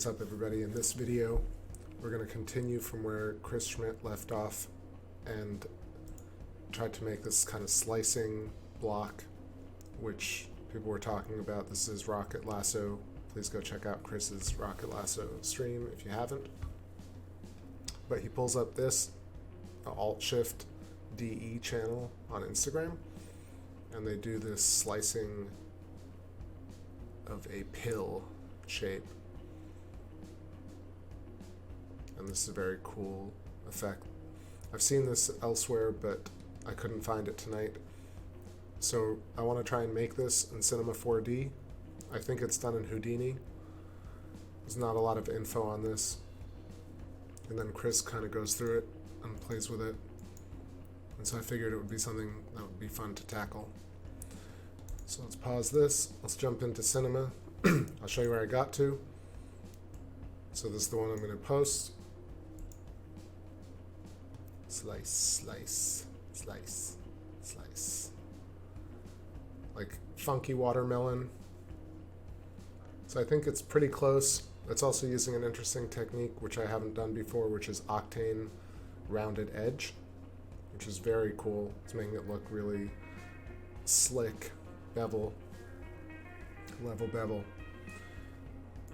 What's up, everybody? In this video, we're going to continue from where Chris Schmidt left off and try to make this kind of slicing block, which people were talking about. This is Rocket Lasso. Please go check out Chris's Rocket Lasso stream if you haven't. But he pulls up this Alt-Shift-DE channel on Instagram, and they do this slicing of a pill shape. And this is a very cool effect. I've seen this elsewhere, but I couldn't find it tonight. So I want to try and make this in Cinema 4D. I think it's done in Houdini. There's not a lot of info on this. And then Chris kind of goes through it and plays with it. And so I figured it would be something that would be fun to tackle. So let's pause this. Let's jump into Cinema. I'll show you where I got to. So this is the one I'm going to post. Slice, slice, slice, slice. Like funky watermelon. So I think it's pretty close. It's also using an interesting technique, which I haven't done before, which is Octane rounded edge, which is very cool. It's making it look really slick. Bevel. Level bevel.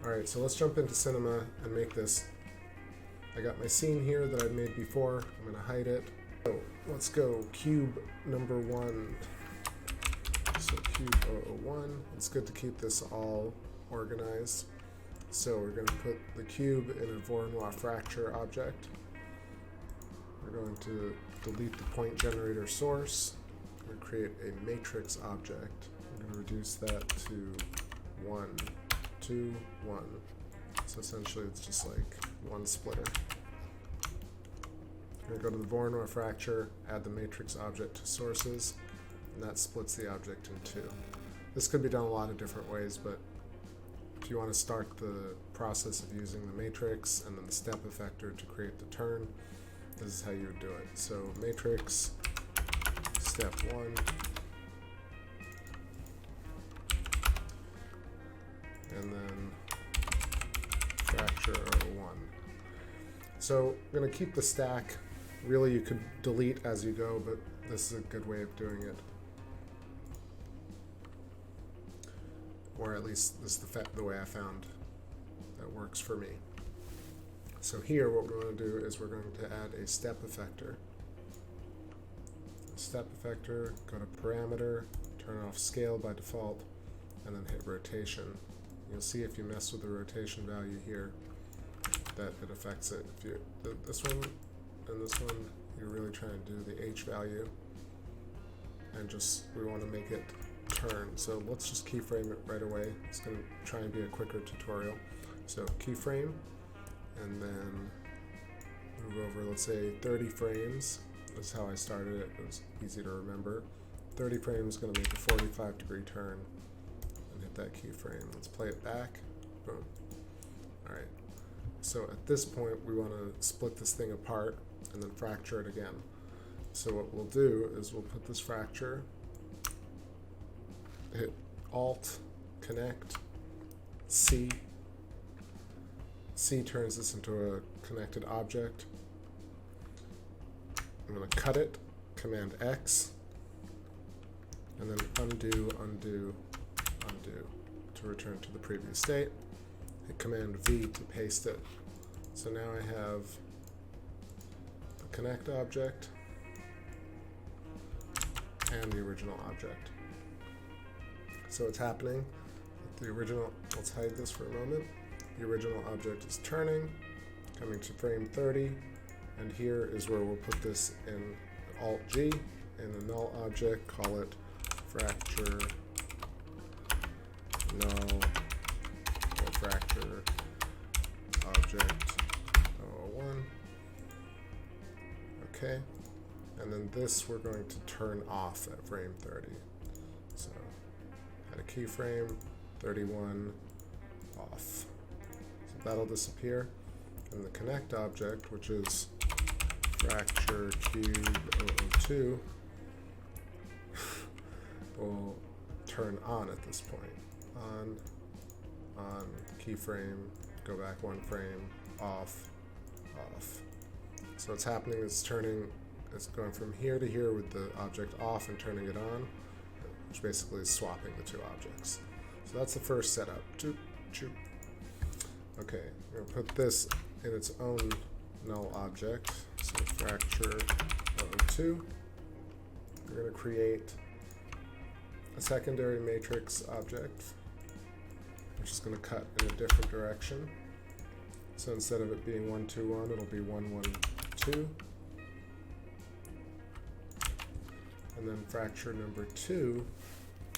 Alright, so let's jump into Cinema and make this. I got my scene here that I've made before. I'm going to hide it. So let's go cube number 1. So cube 001. It's good to keep this all organized. So we're going to put the cube in a Voronoi fracture object. We're going to delete the point generator source. We're going to create a matrix object. We're going to reduce that to 1, 2, 1. So essentially it's just like one splitter. We're going to go to the Voronoi fracture, add the matrix object to sources, and that splits the object in two. This could be done a lot of different ways, but if you want to start the process of using the matrix and then the step effector to create the turn, this is how you would do it. So matrix, step 1, and then fracture 01. So I'm going to keep the stack. Really, you could delete as you go, but this is a good way of doing it. Or at least this is the way I found that works for me. So here what we're going to do is we're going to add a step effector. Step effector, go to parameter, turn off scale by default, and then hit rotation. You'll see if you mess with the rotation value here that it affects it. If you this one and this one, you're really trying to do the H value, and just we want to make it turn. So let's just keyframe it right away. It's going to try and be a quicker tutorial. So keyframe, and then move over, let's say 30 frames. This is how I started it. It was easy to remember. 30 frames is going to make a 45-degree turn. Hit that keyframe. Let's play it back. Boom. Alright. So at this point, we want to split this thing apart and then fracture it again. So what we'll do is we'll put this fracture, hit Alt, connect, C. C turns this into a connected object. I'm going to cut it, Command X, and then undo, undo, undo to return to the previous state. Hit Command V to paste it. So now I have the connect object and the original object. So it's happening. The original, let's hide this for a moment. The original object is turning, coming to frame 30, and here is where we'll put this in Alt G in the null object, call it fracture null or fracture object 001. Okay, and then this we're going to turn off at frame 30. So add a keyframe, 31 off. So that'll disappear. And the connect object, which is fracture cube 002, will turn on at this point. On, keyframe, go back one frame, off, off. So what's happening is it's going from here to here with the object off and turning it on, which basically is swapping the two objects. So that's the first setup. Choop, choop. Okay, we're gonna put this in its own null object. So fracture 002. We're gonna create a secondary matrix object, which is gonna cut in a different direction. So instead of it being 1, 2, 1, it'll be 1, 1, 2. And then fracture number 2,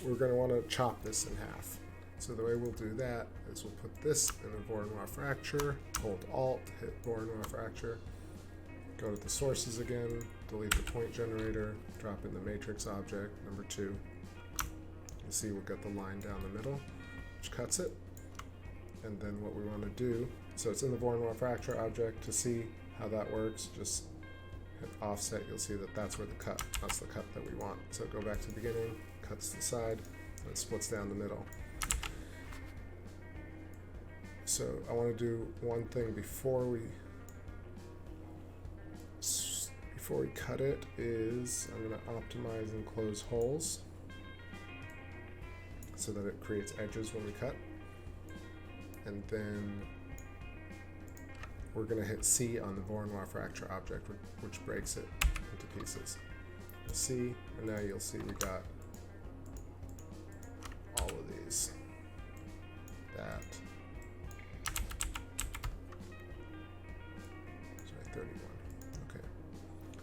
we're going to want to chop this in half. So the way we'll do that is we'll put this in a Voronoi fracture, hold Alt, hit Voronoi fracture, go to the sources again, delete the point generator, drop in the matrix object, number 2. You see we'll get the line down the middle, which cuts it. And then what we want to do, so it's in the Voronoi fracture object. To see how that works, just hit offset, you'll see that that's where that's the cut that we want. So go back to the beginning, cuts to the side, and splits down the middle. So I want to do one thing before we cut it is I'm going to optimize and close holes so that it creates edges when we cut. And then we're going to hit C on the Voronoi fracture object, which breaks it into pieces. C, and now you'll see we got all of these. That. Sorry, 31. Okay.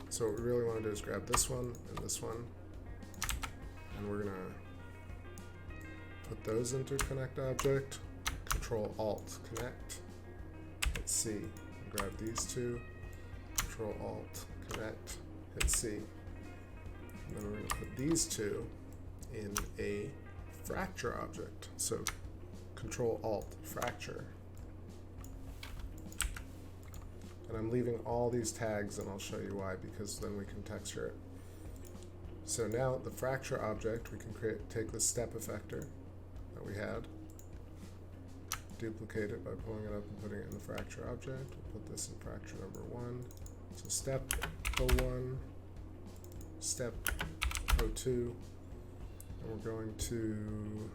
So what we really want to do is grab this one and this one, and we're going to put those into connect object. Control Alt connect, hit C, and grab these two, Control Alt connect, hit C. And then we're going to put these two in a fracture object. So Control Alt fracture. And I'm leaving all these tags, and I'll show you why, because then we can texture it. So now the fracture object, we can take the step effector that we had, duplicate it by pulling it up and putting it in the fracture object. We'll put this in fracture number 1. So step 01, step 02, and we're going to,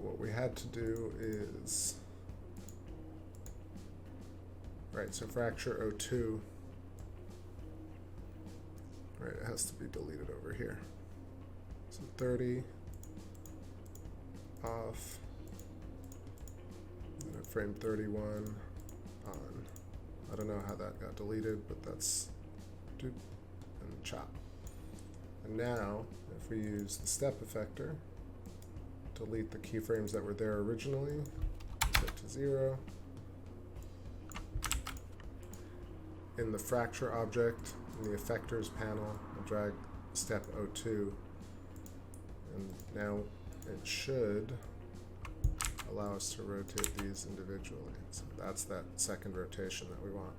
what we had to do is, right, so fracture 02, right, it has to be deleted over here. So 30, off, and frame 31 on. I don't know how that got deleted, but that's doop and chop. And now, if we use the step effector, delete the keyframes that were there originally, set to 0. In the fracture object, in the effectors panel, I'll drag step 02, and now it should allow us to rotate these individually. So that's that second rotation that we want.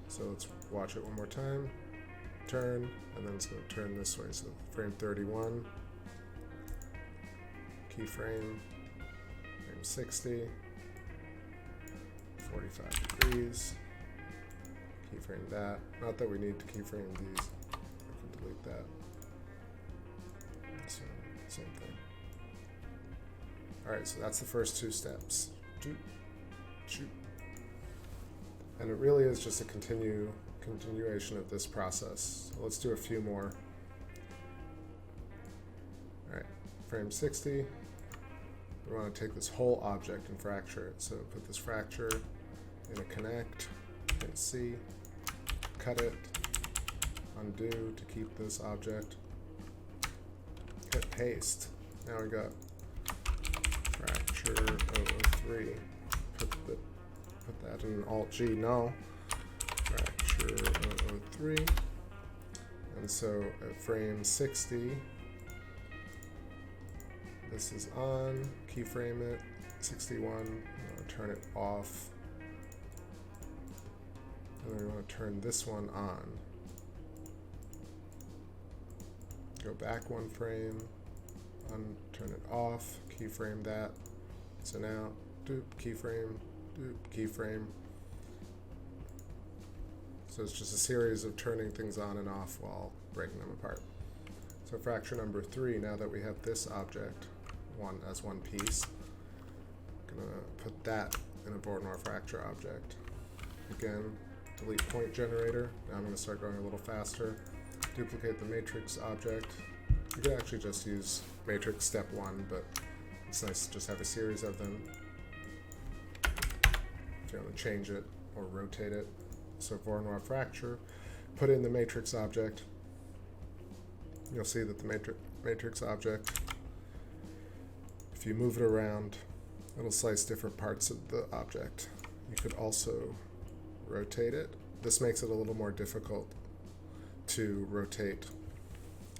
So let's watch it one more time. Turn, and then it's going to turn this way. So frame 31, keyframe, frame 60, 45 degrees, keyframe that. Not that we need to keyframe these. I can delete that. So, same thing. Alright, so that's the first two steps. And it really is just a continuation of this process. So let's do a few more. Alright, frame 60. We want to take this whole object and fracture it. So put this fracture in a connect, hit C, cut it, undo to keep this object, hit paste. Now we got fracture 003. Put that in Alt-G, no. Fracture 003. And so at frame 60, this is on, keyframe it, 61, I'm going to turn it off. And then we want to turn this one on. Go back one frame, turn it off, keyframe that. So now, doop, keyframe, doop, keyframe. So it's just a series of turning things on and off while breaking them apart. So fracture number 3, now that we have this object as one piece, I'm gonna put that in a Voronoi fracture object. Again, delete point generator. Now I'm gonna start going a little faster. Duplicate the matrix object. You could actually just use matrix step 1, but it's nice to just have a series of them if you want to change it or rotate it. So Voronoi fracture, put in the matrix object. You'll see that the matrix object, if you move it around, it'll slice different parts of the object. You could also rotate it. This makes it a little more difficult to rotate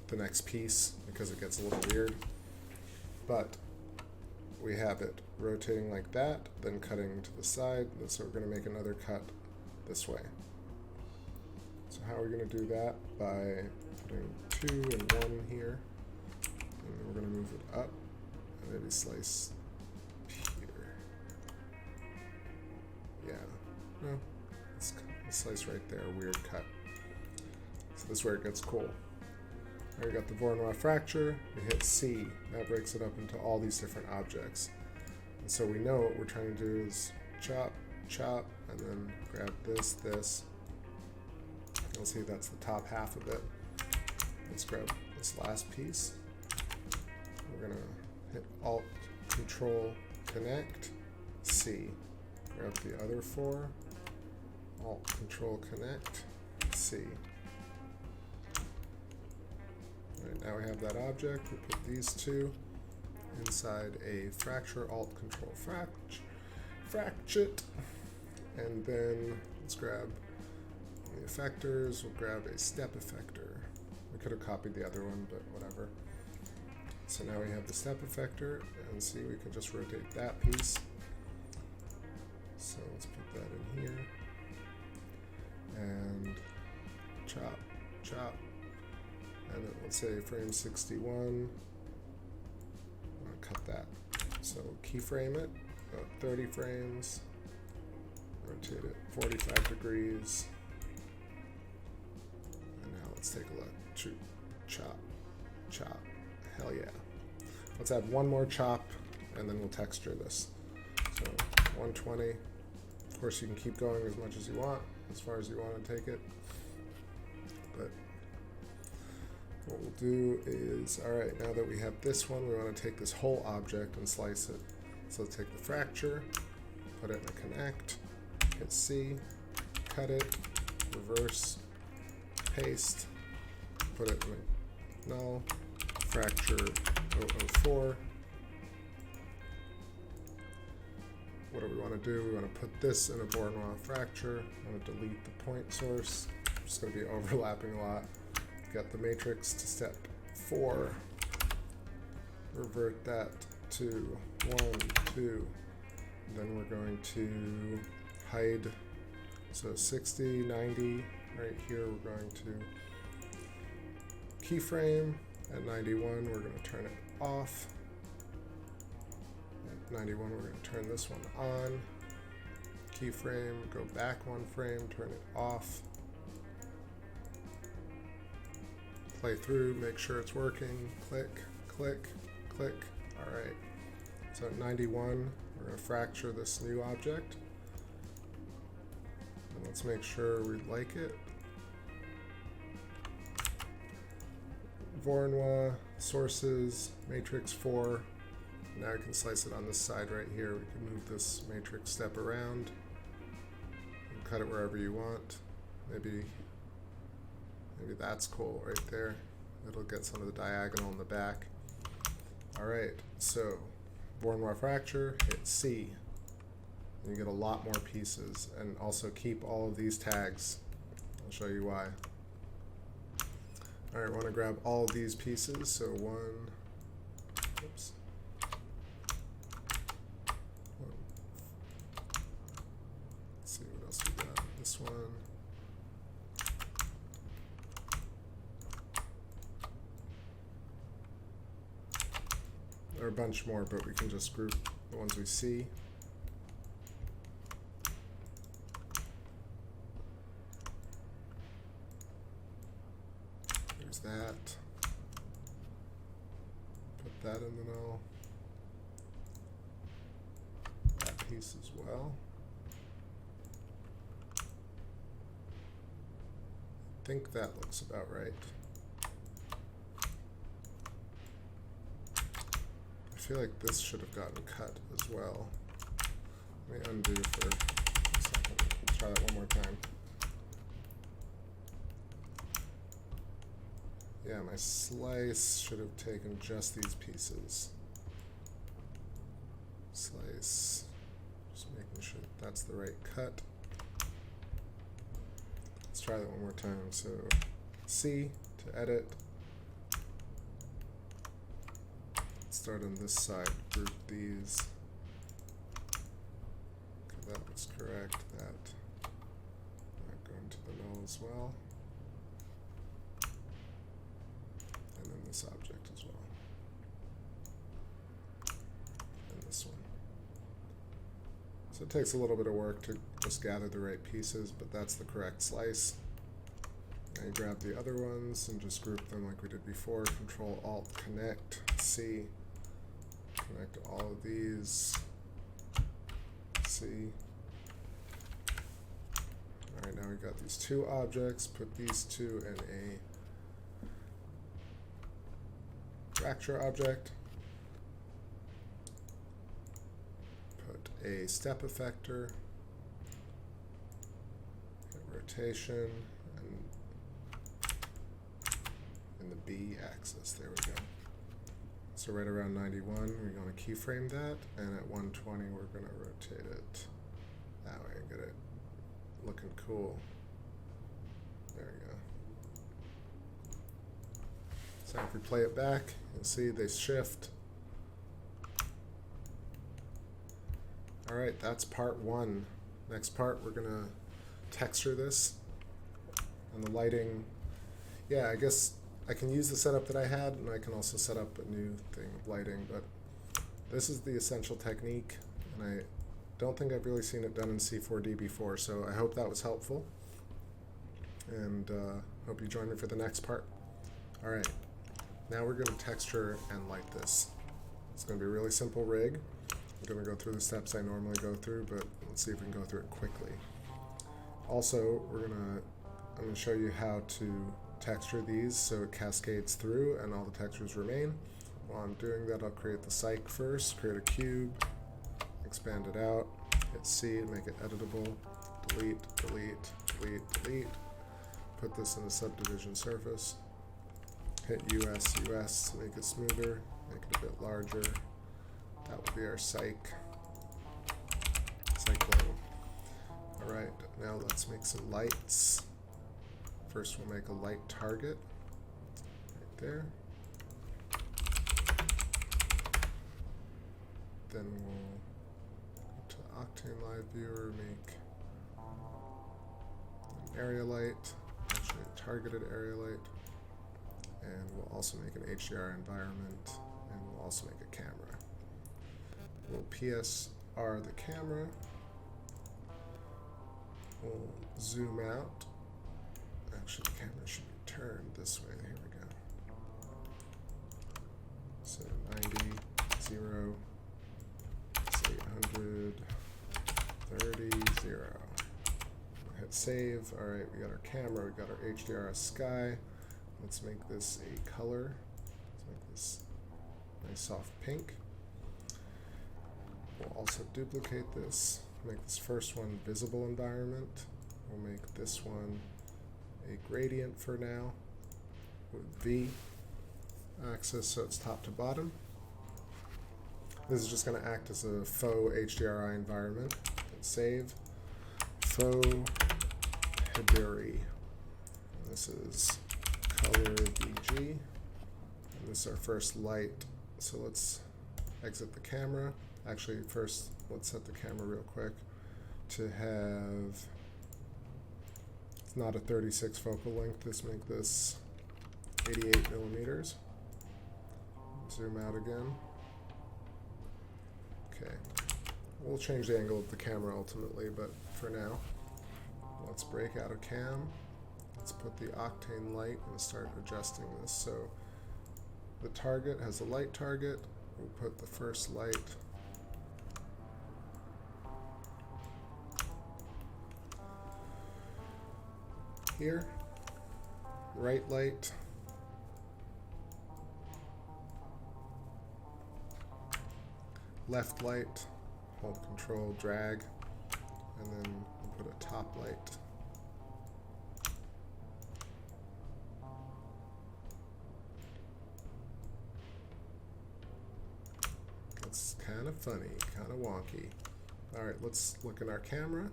the next piece because it gets a little weird. But we have it rotating like that, then cutting to the side. So we're going to make another cut this way. So how are we going to do that? By putting 2 and 1 here. And then we're going to move it up and maybe slice here. Yeah. No. Let's slice right there. Weird cut. So this is where it gets cool. Now we got the Voronoi fracture. We hit C. That breaks it up into all these different objects. And so we know what we're trying to do is chop, chop, and then grab this. You'll see that's the top half of it. Let's grab this last piece. We're gonna hit Alt, Control, Connect, C. Grab the other 4. Alt, Control, Connect, C. Right, now we have that object. We put these 2 inside a fracture, Alt, Control, fract it. And then let's grab the effectors. We'll grab a step effector. We could have copied the other one, but whatever. So now we have the step effector, and see, we can just rotate that piece. So let's put that in here. And chop, chop. And then let's say frame 61. I'm gonna cut that. So keyframe it, about 30 frames. Rotate it 45 degrees. And now let's take a look. Shoot, chop, chop. Hell yeah. Let's add one more chop, and then we'll texture this. So 120. Of course, you can keep going as much as you want, as far as you want to take it. But what we'll do is, all right, now that we have this one, we want to take this whole object and slice it. So let's take the fracture, put it in a connect, hit C, cut it, reverse, paste, put it in a null, fracture 004. What do we want to do? We want to put this in a Voronoi fracture. I want to delete the point source. I'm just going to be overlapping a lot. Got the matrix to step 4. Revert that to 1, 2. And then we're going to hide. So 60, 90. Right here, we're going to keyframe. At 91, we're going to turn it off. At 91, we're going to turn this one on. Keyframe, go back 1 frame, turn it off. Play through, make sure it's working. Click, click, click. All right. So at 91, we're going to fracture this new object. And let's make sure we like it. Voronoi, sources, matrix 4. Now we can slice it on this side right here. We can move this matrix step around and cut it wherever you want. Maybe that's cool right there. It'll get some of the diagonal in the back. All right, so Voronoi fracture, hit C. And you get a lot more pieces, and also keep all of these tags. I'll show you why. All right, we want to grab all of these pieces. So 1, oops. Let's see what else we got. This one. a bunch more, but we can just group the ones we see. There's that. Put that in the null. That piece as well. I think that looks about right. I feel like this should have gotten cut as well. Let me undo for a second. Let's try that one more time. Yeah, my slice should have taken just these pieces. Slice. Just making sure that's the right cut. Let's try that one more time. So C to edit. Start on this side, group these. Okay, that looks correct. That go into the null as well. And then this object as well. And this one. So it takes a little bit of work to just gather the right pieces, but that's the correct slice. Now you grab the other ones and just group them like we did before. Control Alt Connect C. Connect all of these. C. Alright, now we've got these two objects. Put these two in a fracture object. Put a step effector. Hit rotation. And the B axis. There we go. So right around 91, we're going to keyframe that, and at 120, we're going to rotate it that way and get it looking cool. There we go. So if we play it back, you'll see they shift. All right, that's part one. Next part, we're going to texture this. And the lighting, yeah, I guess I can use the setup that I had, and I can also set up a new thing of lighting, but this is the essential technique, and I don't think I've really seen it done in C4D before, so I hope that was helpful, and hope you join me for the next part. All right, now we're going to texture and light this. It's going to be a really simple rig. I'm going to go through the steps I normally go through, but let's see if we can go through it quickly. Also, I'm going to show you how to texture these so it cascades through and all the textures remain. While I'm doing that, I'll create the cyc first, create a cube, expand it out, hit C and make it editable, delete, delete, delete, delete, put this in a subdivision surface, hit US, US to make it smoother, make it a bit larger. That will be our cyclone. Alright, now let's make some lights. First we'll make a light target, right there. Then we'll go to Octane Live Viewer, make an area light, actually a targeted area light, and we'll also make an HDR environment, and we'll also make a camera. We'll PSR the camera, we'll zoom out. Actually, the camera should be turned this way. Here we go. So 90, 0, 800, 30, 0. Hit save. All right, we got our camera. We got our HDR sky. Let's make this a color. Let's make this nice soft pink. We'll also duplicate this. Make this first one visible environment. We'll make this one a gradient for now with V axis, so it's top to bottom. This is just going to act as a faux HDRI environment. Hit save. Faux Hibari. This is color BG. And this is our first light. So let's exit the camera. Actually, first let's set the camera real quick to have, it's not a 36 focal length, let's make this 88 millimeters. Zoom out again. Okay. We'll change the angle of the camera ultimately, but for now, let's break out of cam. Let's put the Octane light and start adjusting this. So the target has a light target. We'll put the first light here. Right light. Left light. Hold control, drag, and then we'll put a top light. That's kind of funny, kind of wonky. All right, let's look in our camera,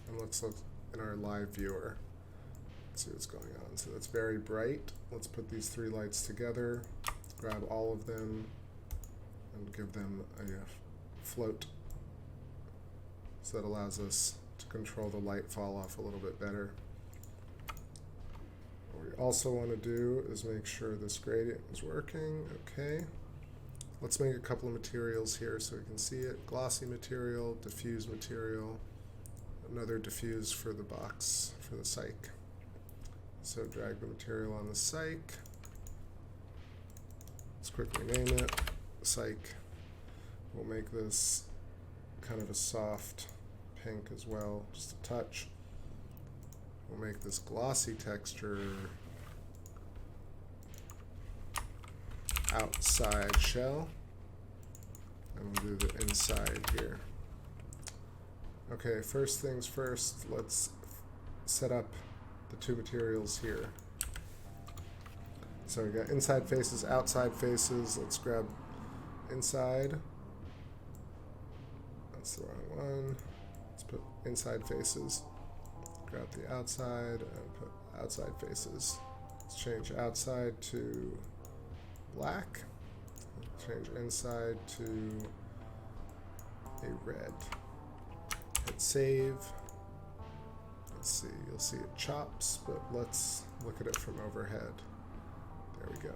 and let's look in our live viewer. Let's see what's going on. So that's very bright. Let's put these three lights together, grab all of them, and give them a float. So that allows us to control the light fall off a little bit better. What we also want to do is make sure this gradient is working. Okay. Let's make a couple of materials here so we can see it. Glossy material, diffuse material, another diffuse for the box, for the cyc. So drag the material on the cyc. Let's quickly name it cyc. We'll make this kind of a soft pink as well, just a touch. We'll make this glossy texture outside shell, and we'll do the inside here. Okay, first things first, let's set up the two materials here. So we got inside faces, outside faces. Let's grab inside. That's the wrong one. Let's put inside faces. Grab the outside and put outside faces. Let's change outside to black. Change inside to a red. Hit save. Let's see, you'll see it chops, but let's look at it from overhead. There we go.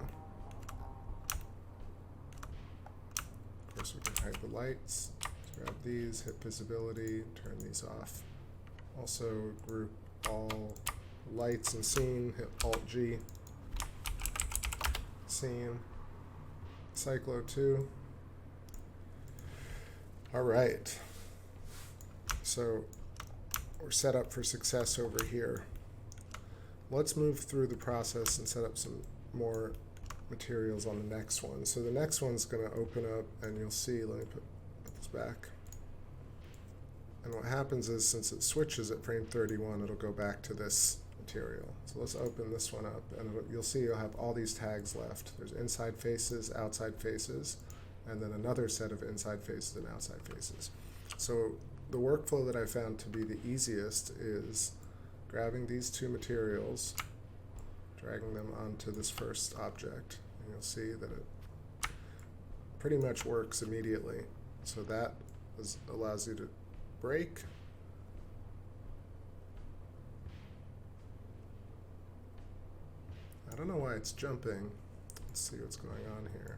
Of course, we can hide the lights. Grab these, hit visibility, turn these off. Also group all lights and scene, hit Alt-G. Scene. Cyclo 2. All right. So we're set up for success over here. Let's move through the process and set up some more materials on the next one. So the next one's going to open up, and you'll see, let me put this back. And what happens is, since it switches at frame 31, it'll go back to this material. So let's open this one up, and you'll see you'll have all these tags left. There's inside faces, outside faces, and then another set of inside faces and outside faces. So the workflow that I found to be the easiest is grabbing these two materials, dragging them onto this first object, and you'll see that it pretty much works immediately. So that allows you to break. I don't know why it's jumping. Let's see what's going on here.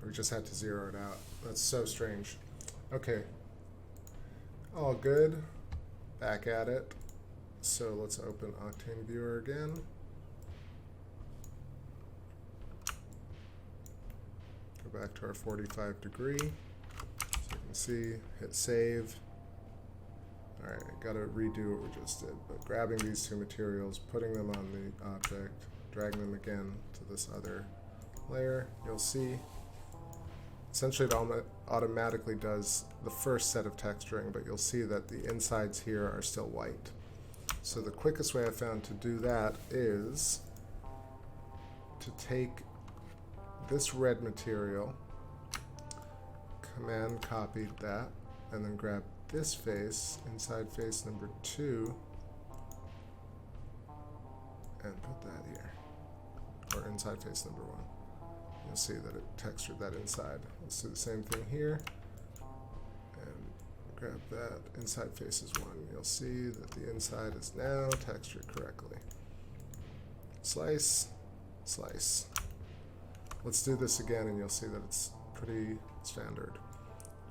We just had to zero it out. That's so strange. Okay. All good. Back at it. So let's open Octane Viewer again. Go back to our 45 degree. So you can see, hit save. All right, gotta redo what we just did. But grabbing these two materials, putting them on the object, dragging them again to this other layer, you'll see essentially it automatically does the first set of texturing, but you'll see that the insides here are still white. So the quickest way I found to do that is to take this red material, command copied that, and then grab this face, inside face number 2, and put that here, or inside face number 1. You'll see that it textured that inside. Let's do the same thing here, and grab that inside faces 1. You'll see that the inside is now textured correctly. slice, slice. Let's do this again and you'll see that it's pretty standard.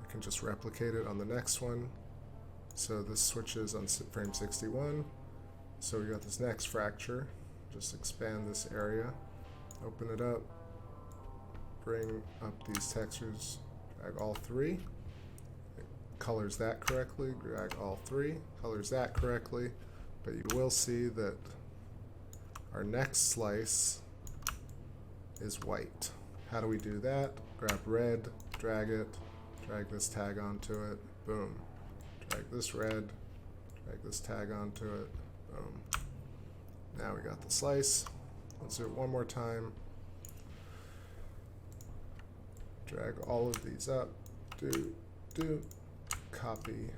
I can just replicate it on the next one. So this switches on frame 61. So we got this next fracture. Just expand this area, open it up, bring up these textures, drag all three. It colors that correctly, drag all three, colors that correctly. But you will see that our next slice is white. How do we do that? Grab red, drag it, drag this tag onto it, boom. Drag this red, drag this tag onto it, boom. Now we got the slice. Let's do it one more time. Drag all of these up, do, copy,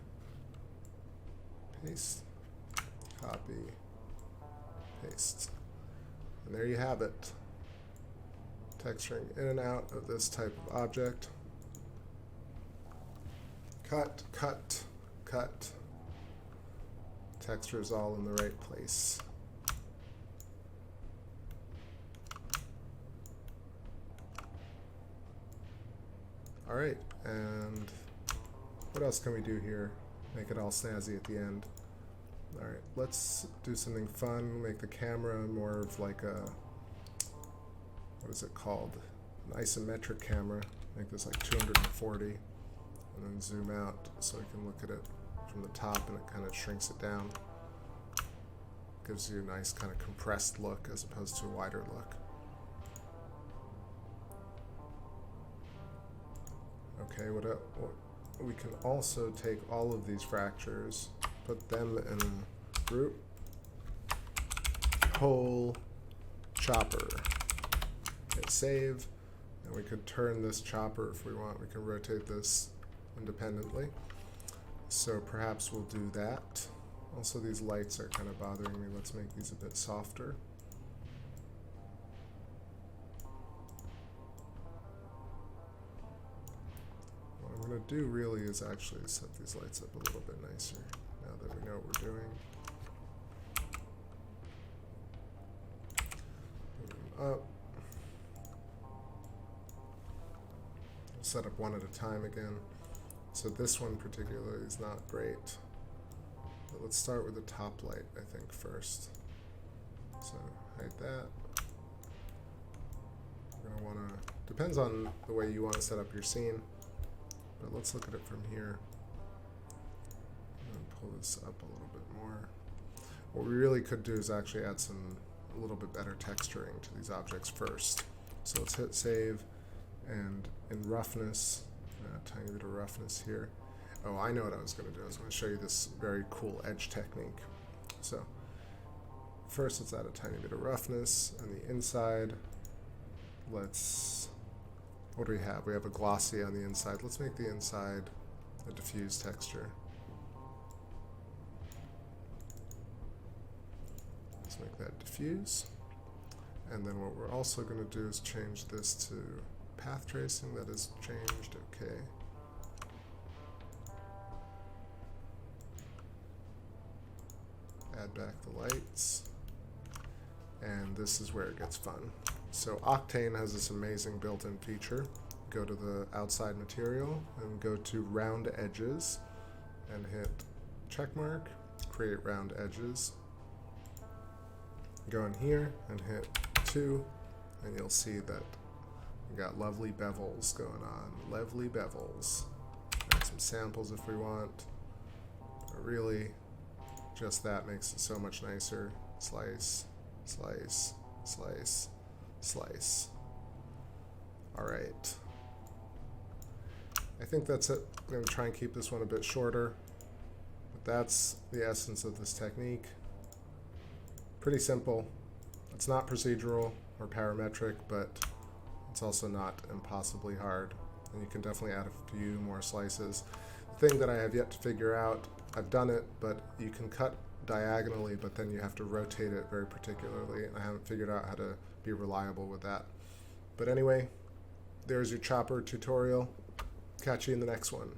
paste, copy, paste. And there you have it. Texturing in and out of this type of object. Cut, cut, cut. Texture is all in the right place. All right, and what else can we do here? Make it all snazzy at the end. All right, let's do something fun. Make the camera more of like a, what is it called? An isometric camera. Make this like 240, and then zoom out so we can look at it from the top, and it kind of shrinks it down. Gives you a nice kind of compressed look as opposed to a wider look. Okay, we can also take all of these fractures, put them in a group, whole chopper. Hit save, and we could turn this chopper if we want. We can rotate this independently. So perhaps we'll do that. Also, these lights are kind of bothering me. Let's make these a bit softer. What I'm going to do really is actually set these lights up a little bit nicer now that we know what we're doing. Move them up. Set up one at a time again. So this one particularly is not great. But let's start with the top light, I think, first. So hide that. We're gonna wanna, depends on the way you want to set up your scene, but let's look at it from here. And pull this up a little bit more. What we really could do is actually add a little bit better texturing to these objects first. So let's hit save, and in roughness, a tiny bit of roughness here. Oh, I know what I was going to do. I was going to show you this very cool edge technique. So first, let's add a tiny bit of roughness on the inside. What do we have? We have a glossy on the inside. Let's make the inside a diffuse texture. Let's make that diffuse. And then what we're also going to do is change this to path tracing. That is changed. Okay. Add back the lights, and this is where it gets fun. So Octane has this amazing built-in feature. Go to the outside material and go to round edges and hit check mark, create round edges. Go in here and hit 2, and you'll see that we got lovely bevels going on. Lovely bevels. Add some samples if we want. But really, just that makes it so much nicer. Slice, slice, slice, slice. All right. I think that's it. I'm going to try and keep this one a bit shorter. But that's the essence of this technique. Pretty simple. It's not procedural or parametric, but it's also not impossibly hard. And you can definitely add a few more slices. The thing that I have yet to figure out, I've done it, but you can cut diagonally, but then you have to rotate it very particularly, and I haven't figured out how to be reliable with that. But anyway, there's your chopper tutorial. Catch you in the next one.